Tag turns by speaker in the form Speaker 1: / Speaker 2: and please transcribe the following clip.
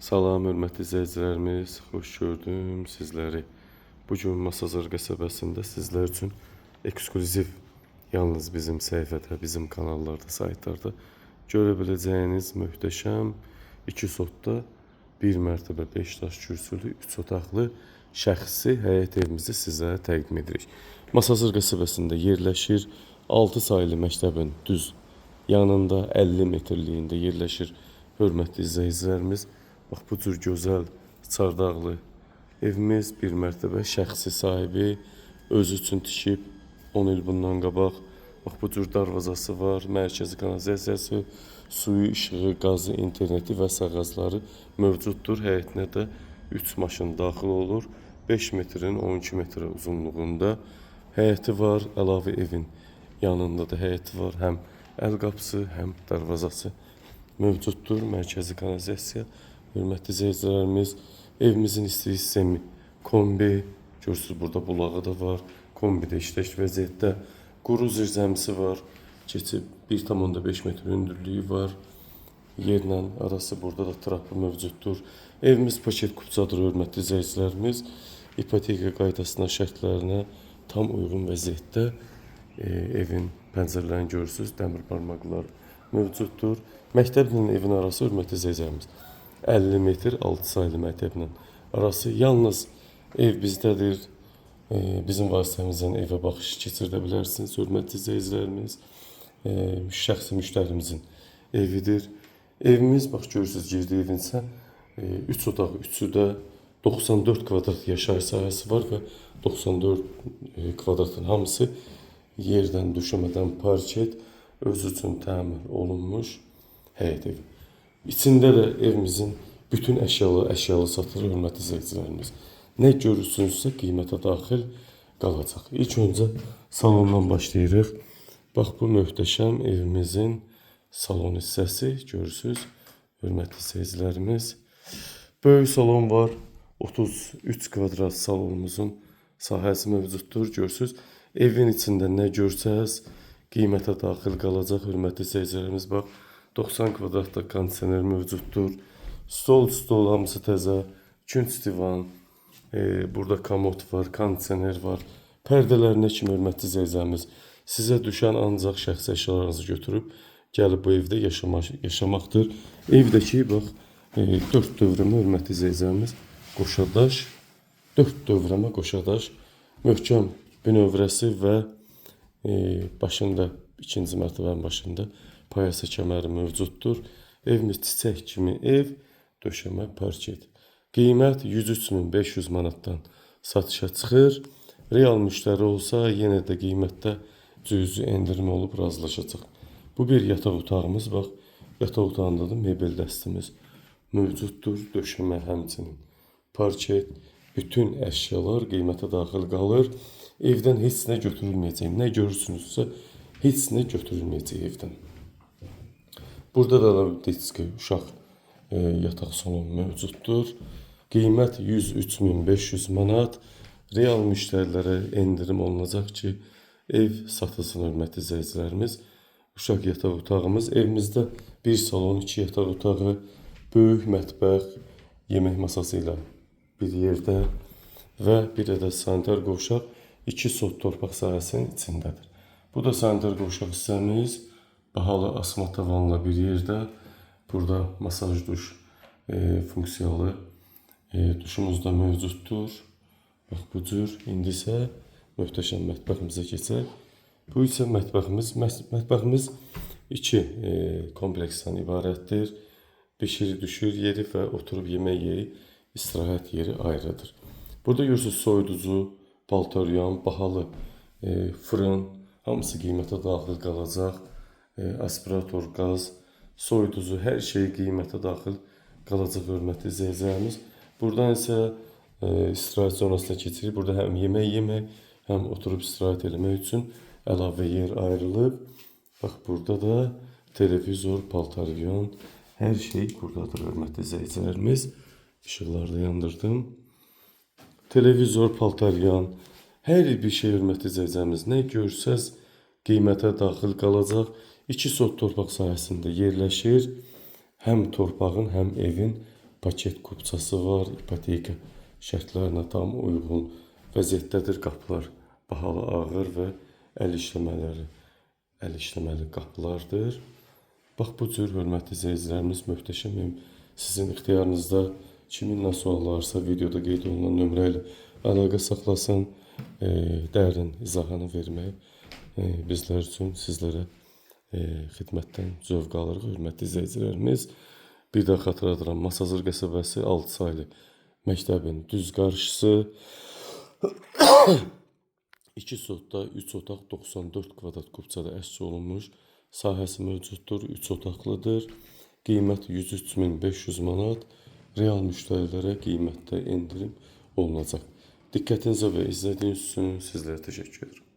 Speaker 1: Salam, hörmətli izləyicilərimiz, xoş gördüm sizləri. Bugün Masazır qəsəbəsində sizlər üçün eksklüziv, yalnız bizim səhifədə, bizim kanallarda, saytlarda görə biləcəyiniz möhtəşəm 2 sotda 1 mərtəbə 5 daş kürsülü 3 otaqlı şəxsi həyət evimizi sizə təqdim edirik. Masazır qəsəbəsində yerləşir, 6 saylı məktəbin düz yanında 50 metrliyində yerləşir. Hörmətli izləyicilərimiz, bax bu cür gözəl çardaqlı evimiz 1 mərtəbə şəxsi sahibi özü üçün tikib 10 il bundan qabaq. Bax bu cür darvazası var, mərkəzi kanalizasiyası, suyu, işığı, qazı, interneti və sağazları mövcuddur. Həyətinə də 3 maşın daxil olur. 5 metrin 12 metre uzunluğunda həyəti var. Əlavə evin yanında da həyəti var. Həm əl qapısı, həm darvazası mövcuddur. Mərkəzi kanalizasiya. Hörmətli izləyicilərimiz, evimizin istilik sistemi kombi, görürsünüz burada bulağı da var. Kombidə işlək vəziyyətdə, quru zirzəmisi var. Keçib 1,5 metr hündürlüyü var. Yerlə arası burada da trapı mövcuddur. Evimiz paket kupçadır, hörmətli izləyicilərimiz. İpoteka qaydasına, şərtlərinə tam uyğun vəziyyətdə evin pəncərələrini görürsünüz. Dəmir barmaqlar mövcuddur. Məktəblə evin arası, hörmətli izləyicilərimiz, 50 metr 6 saylı məktəblə arası. Yalnız ev bizdədir. Bizim vasitəmizdən evə baxış keçirdə bilərsiniz, hörmətli izləyicilərimiz. Şəxsi müştərimizin evidir. Evimiz, bax görürsünüz, girdiyi evin isə 3 otaq, 3'ü də 94 kvadrat yaşayış sahəsi var və 94 kvadratın hamısı yerdən, döşəmədən parket, özü üçün təmir olunmuş həyət evi. İçində də evimizin bütün əşyalı satılır, hörmətli izləyicilərimiz. Nə görürsünüzsə qiymətə daxil qalacaq. İlk öncə salondan başlayırıq. Bax bu möhtəşəm evimizin salon hissəsi görürsünüz, hörmətli izləyicilərimiz. Böyük salon var. 33 kvadrat salonumuzun sahəsi mövcuddur, görürsünüz. Evin içində nə görsəz qiymətə daxil qalacaq, hörmətli izləyicilərimiz. Bax 90 kvadratda kondisioner mövcuddur. Stol hamısı təzə, künc divan, burada komod var, kondisioner var. Pərdələrinə kimi, hörmətli izləyicilərimiz, sizə düşən ancaq şəxsi əşyalarınızı götürüb gəlib bu evdə yaşamaqdır. Evdəki bax 4 dövrəmə, hörmətli izləyicilərimiz, qoşadaş, 4 dövrəmə qoşadaş, möhkəm bünövrəsi və başında, 2-ci mərtəbənin başında payasa kəməri mövcuddur. Evimiz çiçək kimi ev, döşəmə parket. Qiymət 103.500 manatdan satışa çıxır. Real müştəri olsa yenə də qiymətdə cüzi endirmə olub razılaşacaq. Bu bir yataq otağımız, bax yataq otağında da mebel dəstimiz mövcuddur. Döşəmə həmçinin parket, bütün əşyalar qiymətə daxil qalır. Evdən heç nə götürülməyəcək. Nə görürsünüzsə heç nə götürülməyəcək evdən. Burada da diski uşaq yataq salonu mövcuddur. Qiymət 103.500 manat. Real müştərilərə endirim olunacaq ki, ev satılsın, hörmətli izləyicilərimiz. Uşaq yataq otağımız. Evimizdə bir salon, 2 yataq otağı, böyük mətbəx, yemək masası ilə bir yerdə və bir ədəd sanitar qovşaq 2 sot torpaq sahəsinin içindədir. Bu da sanitar qovşaq hissəmiz. Bahalı asma tavanla bir yerdə. Burada masaj duş funksiyalı duşumuz da mövcuddur. Bax bu cür. İndi isə möhtəşəm mətbəximizə keçək. Bu isə mətbəximiz. Mətbəximiz 2 kompleksdən ibarətdir. Bişiri düşür yeri və oturub yemək yeri, istirahət yeri ayrıdır. Burada görürsünüz soyuducu, paltaryan, bahalı fırın, hamısı qiymətə daxil qalacaq. Aspirator, qaz, soyuducu, hər şey qiymətə daxil qalacaq, hörmətli izləyicilərimiz. Buradan isə istirahət zonasına keçirik. Burada həm yemək yemək, həm oturub istirahət eləmək üçün əlavə yer ayrılıb. Bax burada da televizor, paltaryan, hər şey buradadır, hörmətli izləyicilərimiz. İşıqları da yandırdım. Televizor, paltaryan, hər bir şey, hörmətli izləyicilərimiz, nə görsəz qiymətə daxil qalacaq. 2 sot torpaq sahəsində yerləşir. Həm torpağın, həm evin paket kupçası var, ipoteka şərtlərinə tam uyğun vəziyyətdədir. Qapılar bahalı, ağır və əl işləməli qapılardır. Bax bu cür hörmətli izləyicilərimiz möhtəşəmim. Sizin ixtiyarınızda kiminlə sual varsa videoda qeyd olunan nömrə ilə əlaqə saxlasın. Dərin izahını vermək bizlər üçün sizlərə xidmətdən zövq alırıq, hörmətli izləyicilərimiz. Bir daha xatırladıram, Masazır qəsəbəsi 6 saylı məktəbin düz qarşısı. 2 sotda 3 otaq 94 kvadrat kupçada əşçi olunmuş. Sahəsi mövcuddur, 3 otaqlıdır. Qiymət 103.500 manat. Real müştərilərə qiymətdə endirim olunacaq. Diqqətinizə və izlədiyiniz üçün sizlərə təşəkkür edirəm.